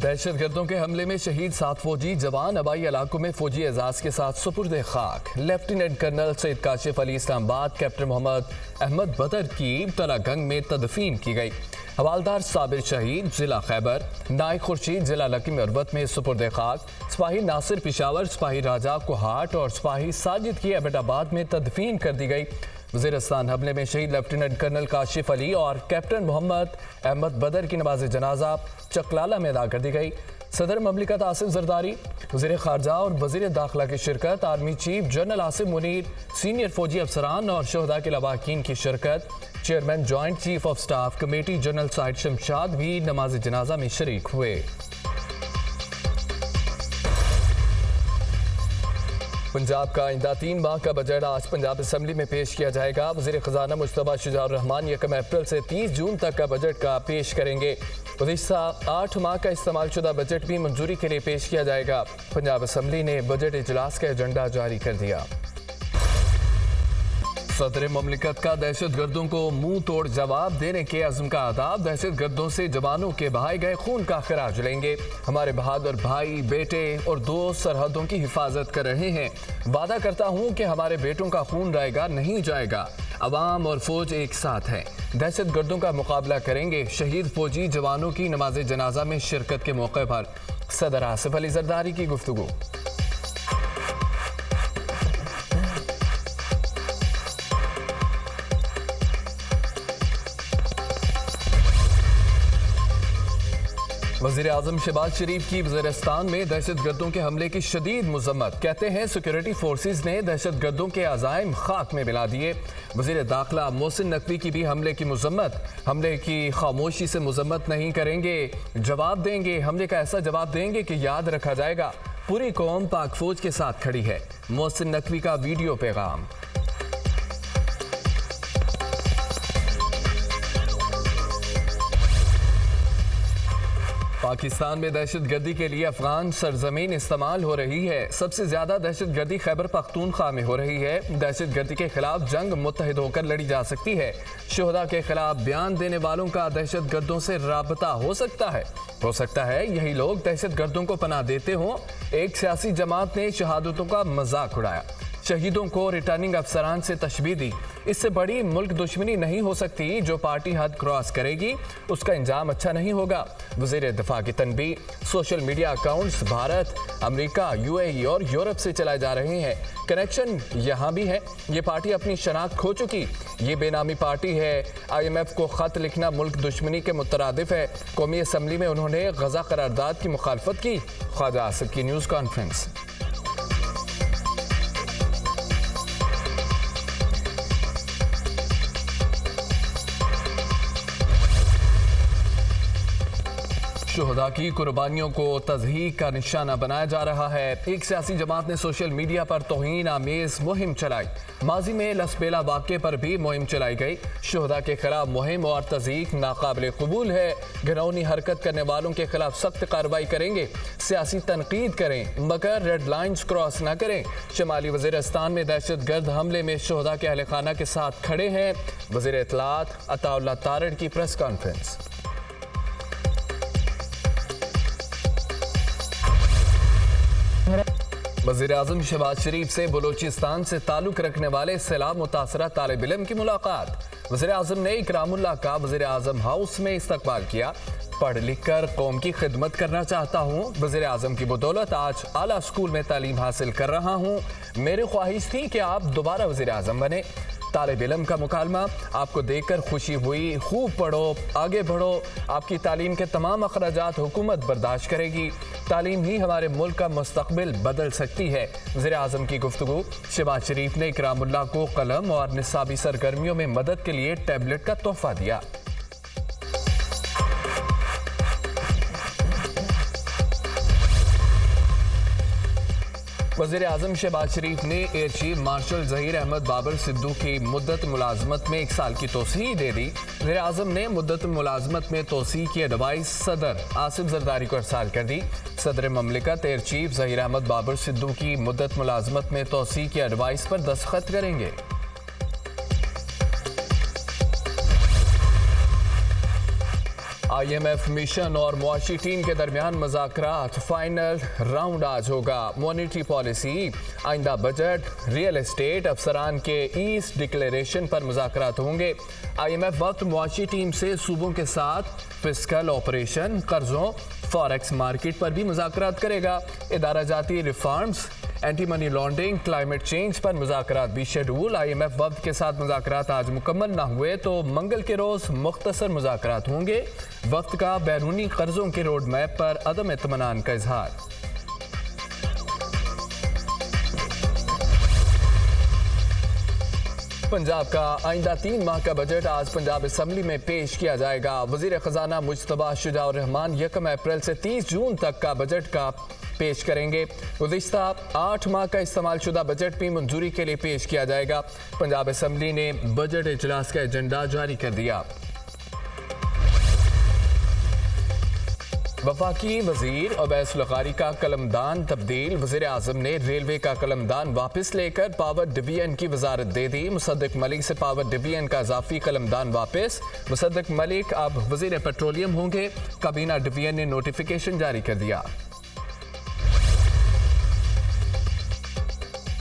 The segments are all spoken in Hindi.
दहशतगर्दों के हमले में शहीद 7 फौजी जवान हवाई इलाकों में फौजी एजाज के साथ सुपुर्द खाक। Lieutenant colonel Syed Kashif Ali Islamabad, captain Mohammad Ahmed Badar की तलागंग में तदफीन की गई। हवालदार साबिर शहीद जिला खैबर, नायक खुर्शीद जिला लकीम अरवत में सुपुर्द खाक। सिपाही नासिर पिशावर, सिपाही राजा कोहाट और सिपाही साजिद की एबटाबाद में तदफीन कर दी गई। वज़ीरिस्तान हमले में शहीद लेफ्टिनेंट कर्नल काशिफ अली और कैप्टन मोहम्मद अहमद बदर की नमाज जनाजा चकलाला में अदा कर दी गई। सदर ममलिकत आसिफ जरदारी, वज़ीर खारजा और वज़ीर दाखिला की शिरकत। Army chief general Asif Munir, senior फौजी अफसरान और शहदा के लवाकिन की शिरकत। Chairman joint chief of staff committee general Saeed Shamshad भी नमाज जनाजा में शरीक हुए। पंजाब का आइंदा 3 माह का बजट आज पंजाब असम्बली में पेश किया जाएगा। वज़ीर ख़जाना मुश्तबा शुजाउर रहमान 1 अप्रैल से 30 जून तक का बजट का पेश करेंगे। गुज़िश्ता 8 माह का इस्तेमाल शुदा बजट भी मंजूरी के लिए पेश किया जाएगा। पंजाब असम्बली ने बजट इजलास का एजेंडा जारी कर दिया। सदर ममलिकत का दहशतगर्दों को मुंह तोड़ जवाब देने के अज़्म का आदाब। दहशतगर्दों से जवानों के बहाए गए खून का खराज लेंगे। हमारे बहादुर भाई, बेटे और दोस्त सरहदों की हिफाजत कर रहे हैं। वादा करता हूं कि हमारे बेटों का खून रहेगा नहीं जाएगा। अवाम और फौज एक साथ हैं, दहशतगर्दों का मुकाबला करेंगे। शहीद फौजी जवानों की नमाज जनाजा में शिरकत के मौके पर सदर आसिफ अली जरदारी की गुफ्तगू। वज़ीर आज़म शहबाज शरीफ की वज़ीरिस्तान में दहशतगर्दों के हमले की शदीद मज़म्मत। कहते हैं सिक्योरिटी फोर्सेस ने दहशतगर्दों के अज़ाइम खाक में मिला दिए। वज़ीर दाखिला मोहसिन नकवी की भी हमले की मज़म्मत। हमले की खामोशी से मज़म्मत नहीं करेंगे, जवाब देंगे। हमले का ऐसा जवाब देंगे कि याद रखा जाएगा। पूरी कौम पाक फौज के साथ खड़ी है। मोहसिन नकवी का वीडियो पैगाम। पाकिस्तान में दहशतगर्दी के लिए अफगान सरजमीन इस्तेमाल हो रही है। सबसे ज्यादा दहशतगर्दी खैबर पख्तूनख्वा में हो रही है। दहशतगर्दी के खिलाफ जंग मुत्तहिद होकर लड़ी जा सकती है। शोहदा के खिलाफ बयान देने वालों का दहशतगर्दों से राबता हो सकता है यही लोग दहशतगर्दों को पनाह देते हों। एक सियासी जमात ने शहादतों का मजाक उड़ाया, शहीदों को रिटर्निंग अफसरान से तशबीह दी। इससे बड़ी मुल्क दुश्मनी नहीं हो सकती। जो पार्टी हद क्रॉस करेगी उसका इंजाम अच्छा नहीं होगा। वज़ीर दिफा की तनबीह। Social media accounts Bharat, America, UAE और यूरोप से चलाए जा रहे हैं। कनेक्शन यहाँ भी है। ये पार्टी अपनी शनाख्त खो चुकी। ये बेनामी पार्टी है। IMF को खत लिखना मुल्क दुश्मनी के मुतरादिफ है। कौमी असम्बली में उन्होंने गजा करारदाद की मुखालफत की। ख्वाजा आसिफ की न्यूज़ कॉन्फ्रेंस। शोहदा की कुर्बानियों को तज़हीक का निशाना बनाया जा रहा है। एक सियासी जमात ने सोशल मीडिया पर तौहीन आमेज मुहिम चलाई। माजी में लसबेला वाक़े पर भी मुहिम चलाई गई। शोहदा के खिलाफ मुहिम और तज़हीक नाकाबिल कबूल है। घिनौनी हरकत करने वालों के खिलाफ सख्त कार्रवाई करेंगे। सियासी तनकीद करें मगर रेड लाइन्स क्रॉस न करें। शमाली वज़ीरिस्तान में दहशतगर्द हमले में शोहदा के अहल खाना के साथ खड़े हैं। वज़ीर इत्तलात अताउल्लाह तारड़ की प्रेस कॉन्फ्रेंस। वज़ीर आज़म शहबाज शरीफ से बलोचिस्तान से ताल्लुक़ रखने वाले सैलाब मुतासरा तालिब इल्म की मुलाकात। वज़ीर आज़म ने इकरामुल्लाह का वज़ीर आज़म हाउस में इस्तकबाल किया। पढ़ लिख कर कौम की खिदमत करना चाहता हूँ। वज़ीर आज़म की बदौलत आज आला स्कूल में तालीम हासिल कर रहा हूँ। मेरी ख्वाहिश थी कि आप दोबारा वज़ीर आज़म बने। तालिब इल्म का मुकालमा, आपको देखकर खुशी हुई। खूब पढ़ो, आगे बढ़ो। आपकी तालीम के तमाम अखराजात हुकूमत बर्दाश्त करेगी। तालीम ही हमारे मुल्क का मुस्तकबिल बदल सकती है। वज़ीर आज़म की गुफ्तगू। शहबाज शरीफ ने इकरामुल्लाह को कलम और निसाबी सरगर्मियों में मदद के लिए टैबलेट का तोहफा दिया। वज़ीर आज़म शहबाज शरीफ ने air chief marshal Zaheer Ahmed Babar Sidhu की मुद्दत मुलाजमत में 1 साल की तोसीह दे दी। वज़ीर आज़म ने मुद्दत मुलाजमत में तोसीह की एडवाइस सदर आसिफ जरदारी को अरसाल कर दी। सदर ममलिकत एयर चीफ ज़हीर अहमद बाबर सिद्दू की मुद्दत मुलाजमत में तोसीह की एडवाइस पर दस्तखत करेंगे। IMF मिशन और मुआशी टीम के दरमियान मुज़ाकरात, फाइनल राउंड आज होगा। मॉनेटरी पॉलिसी, आइंदा बजट, रियल एस्टेट, अफसरान के ईस्ट डिक्लेरेशन पर मुज़ाकरात होंगे। IMF वक्त मुआशी टीम से सूबों के साथ फिस्कल ऑपरेशन, कर्जों, फॉरेक्स मार्केट पर भी मुज़ाकरात करेगा। इदारा जाती reforms, anti money laundering, climate change पर मुज़ाकरात भी शेड्यूल। IMF वक्त के साथ मुज़ाकरात आज मुकम्मल ना हुए तो मंगल के रोज़ मुख्तसर मुज़ाकरात होंगे। वक्त का बैरूनी कर्जों के रोड मैप पर अदम इत्मीनान का इजहार। पंजाब का आइंदा 3 माह का बजट आज पंजाब असम्बली में पेश किया जाएगा। वज़ीर ख़जाना मुज्तबा शुजाउर रहमान 1 अप्रैल से 30 जून तक का बजट का पेश करेंगे। गुज़िश्ता 8 माह का इस्तेमाल शुदा बजट भी मंजूरी के लिए पेश किया जाएगा। पंजाब असम्बली ने बजट इजलास का एजेंडा जारी कर दिया। वफाकी वजीर अवैस लग़ारी का कलमदान तब्दील। वज़ीर आज़म ने रेलवे का कलमदान वापस लेकर पावर डिवीजन की वजारत दे दी। मुसद्दिक मलिक से पावर डिवीजन का इजाफी कलमदान वापस। मुसद्दिक मलिक अब वज़ीर पेट्रोलियम होंगे। काबीना डिवीजन ने नोटिफिकेशन जारी कर दिया।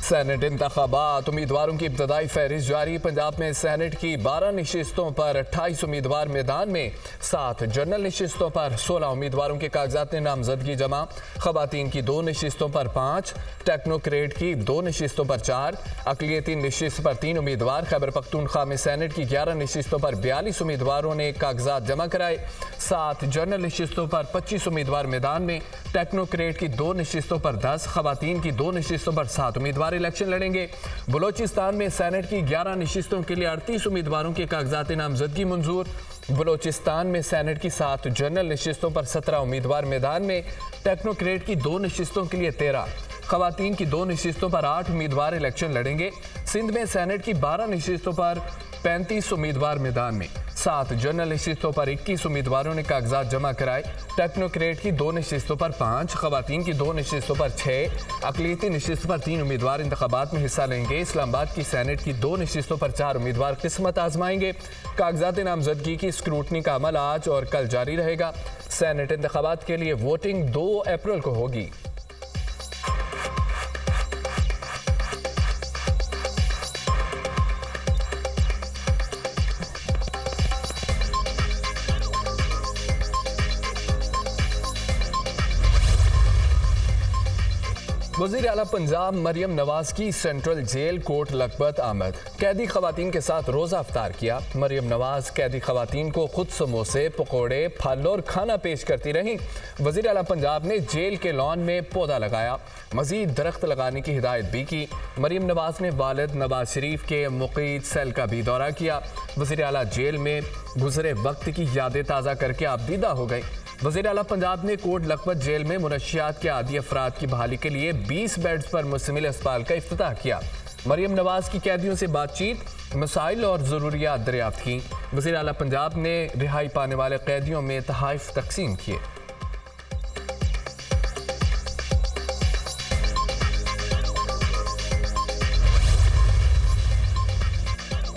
सेनेट इंतखाबात, उम्मीदवारों की इब्तदाई फहरिस्त जारी। पंजाब में सेनेट की 12 नशिस्तों पर 28 उम्मीदवार मैदान में। 7 जनरल नशिस्तों पर 16 उम्मीदवारों के कागजात नामजदगी जमा। खवातीन की 2 नशिस्तों पर 5, टेक्नोक्रेट की 2 नशिस्तों पर 4, अक़लियती नशिस्त पर 3 उम्मीदवार। खैबर पख्तूनख्वा में सेनेट की 11 नशिस्तों पर 42 उम्मीदवारों ने कागजात जमा कराए। 7 जनरल नशिस्तों पर 25 उम्मीदवार मैदान में। टेक्नोक्रेट की 2 नशिस्तों पर 10, खवातीन की 2 नशिस्तों पर 7 उम्मीदवार इलेक्शन लड़ेंगे। बलोचिस्तान में सेनेट की 11 नशिस्तों के लिए 38 उम्मीदवारों के कागजात नामजदगी मंजूर। बलोचिस्तान में सेनेट की 7 जनरल नशिस्तों पर 17 उम्मीदवार मैदान में। टेक्नोक्रेट की 2 नशिस्तों के लिए 13, खवातीन की 2 नशिस्तों पर 8 उम्मीदवार इलेक्शन लड़ेंगे। सिंध में सेनेट की 12 नशिस्तों पर 35 उम्मीदवार मैदान में। 7 जनरल नशिस्तों पर 21 उम्मीदवारों ने कागजात जमा कराए। टेक्नोक्रेट की 2 नशिस्तों पर 5, खवातीन की 2 नशिस्तों पर 6, अक़लियती नशिस्त पर 3 उम्मीदवार इंतखाबात में हिस्सा लेंगे। इस्लामाबाद की सेनेट की 2 नशिस्तों पर 4 उम्मीदवार किस्मत आजमाएंगे। कागजात नामजदगी की स्क्रूटनी का अमल आज और कल जारी रहेगा। सेनेट इंतखाबात के लिए वोटिंग 2 अप्रैल को होगी। वज़ीर आला पंजाब मरियम नवाज की सेंट्रल जेल कोट लखपत आमद। कैदी खवातीन के साथ रोज़ा अफ्तार किया। मरियम नवाज कैदी खवातीन को खुद समोसे, पकौड़े, फल और खाना पेश करती रहीं। वज़ीर आला पंजाब ने जेल के लॉन में पौधा लगाया। मज़ीद दरख्त लगाने की हिदायत भी की। मरियम नवाज ने वालिद नवाज शरीफ के मुक़ीद सेल का भी दौरा किया। वज़ीर आला जेल में गुज़रे वक्त की यादें ताज़ा करके आबदीदा हो गई। वज़ीर आला पंजाब ने कोट लखपत जेल में मुनशियात के आदी अफराद की बहाली के लिए 20 बेड्स पर मुश्तमिल अस्पताल का इफ्तिताह किया। मरियम नवाज की कैदियों से बातचीत, मसाइल और ज़रूरियात दरियाफ्त की। वज़ीर आला पंजाब ने रिहाई पाने वाले कैदियों में तोहफ़े तकसीम किए।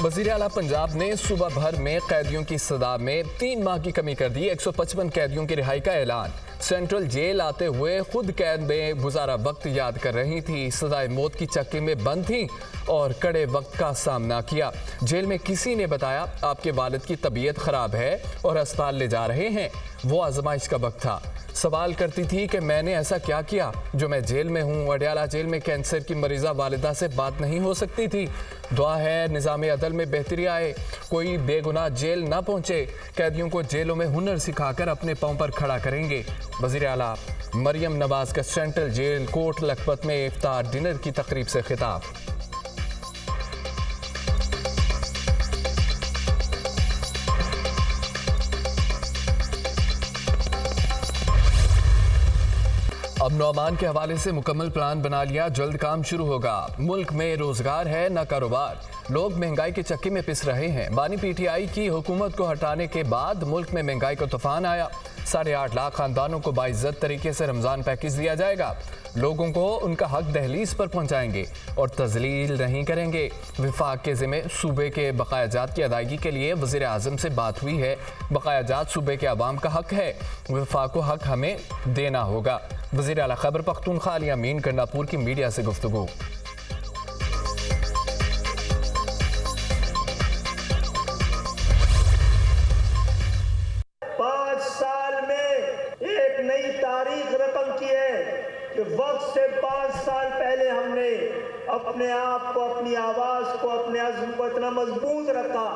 वज़ीर आला पंजाब ने सुबह भर में कैदियों की सदा में 3 माह की कमी कर दी। 155 कैदियों की रिहाई का ऐलान। सेंट्रल जेल आते हुए खुद कैद में गुजारा वक्त याद कर रही थी। सजाए मौत की चक्की में बंद थी और कड़े वक्त का सामना किया। जेल में किसी ने बताया आपके वालिद की तबीयत खराब है और अस्पताल ले जा रहे हैं। वो आजमाइश का वक्त था। सवाल करती थी कि मैंने ऐसा क्या किया जो मैं जेल में हूँ। अडयाला जेल में कैंसर की मरीजा वालिदा से बात नहीं हो सकती थी। दुआ है निज़ाम अदल में बेहतरी आए, कोई बेगुनाह जेल ना पहुँचे। कैदियों को जेलों में हुनर सिखाकर अपने पाँव पर खड़ा करेंगे। वज़ीर आला मरियम नवाज का सेंट्रल जेल कोट लखपत में इफ्तार डिनर की तकरीब से खिताब। अब नौमान के हवाले से मुकम्मल प्लान बना लिया, जल्द काम शुरू होगा। मुल्क में रोजगार है न कारोबार, लोग महंगाई के चक्के में पिस रहे हैं। बानी पीटीआई की हुकूमत को हटाने के बाद मुल्क में महंगाई का तूफान आया। 8.5 लाख खानदानों को बाइज्जत तरीके से रमजान पैकेज दिया जाएगा। लोगों को उनका हक दहलीज पर पहुंचाएंगे और तजलील नहीं करेंगे। विफाक के ज़िम्मे सूबे के बकायाजात की अदायगी के लिए वज़ीर आज़म से बात हुई है। बकायाजात सूबे के अवाम का हक है, विफाक को हक हमें देना होगा। वज़ीर आला खैबर पख्तूनख्वा अली अमीन गंडापुर की मीडिया से गुफ्तगू। 5 साल में एक नई तारीख रकम की है कि वक्त से 5 साल पहले हमने अपने आप को, अपनी आवाज को, अपने अज़्म को इतना मजबूत रखा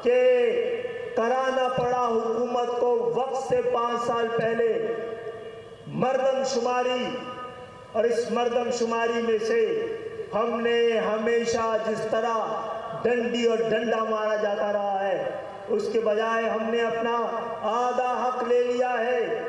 कि कराना पड़ा हुकूमत को वक्त से 5 साल पहले मर्दमशुमारी, और इस मर्दमशुमारी में से हमने हमेशा जिस तरह डंडी और डंडा मारा जाता रहा है, उसके बजाय हमने अपना आधा हक ले लिया है।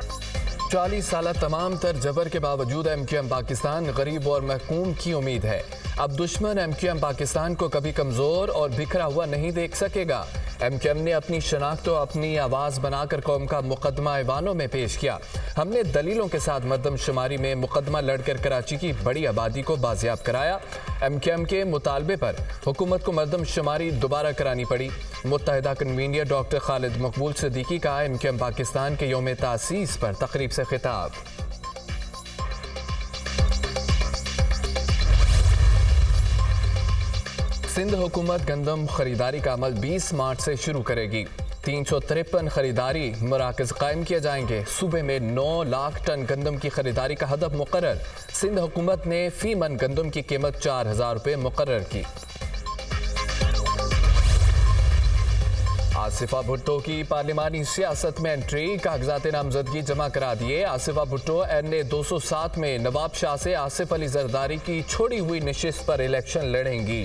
40 साल तमाम तर जबर के बावजूद MQM पाकिस्तान गरीब और महकूम की उम्मीद है। अब दुश्मन MQM पाकिस्तान को कभी कमज़ोर और बिखरा हुआ नहीं देख सकेगा। MQM ने अपनी शनाख्त और अपनी आवाज़ बनाकर कौम का मुकदमा ऐवानों में पेश किया। हमने दलीलों के साथ मर्दमशुमारी में मुकदमा लड़कर कराची की बड़ी आबादी को बाजियाब कराया। MQM के मुतालबे पर हुकूमत को मर्दमशुमारी दोबारा करानी पड़ी। मुत्तहिदा कन्वीनियर डॉक्टर खालिद मकबूल सिद्दीकी का MQM पाकिस्तान के यौम तासीस पर तकरीब से खिताब। सिंध हुकूमत गंदम खरीदारी का अमल 20 मार्च से शुरू करेगी। 353 खरीदारी मराकज़ कायम किए जाएंगे। सूबे में 9 लाख टन गंदम की खरीदारी का हदफ मुकर्रर। सिंध हुकूमत ने फी मन गंदम की कीमत 4,000 रुपये मुकर्रर की। आसिफा भुट्टो की पार्लिमानी सियासत में एंट्री, कागजात नामजदगी जमा करा दिए। आसिफा भुट्टो NA 207 में नवाब शाह से आसिफ अली जरदारी की छोड़ी हुई नशिस्त पर इलेक्शन लड़ेंगी।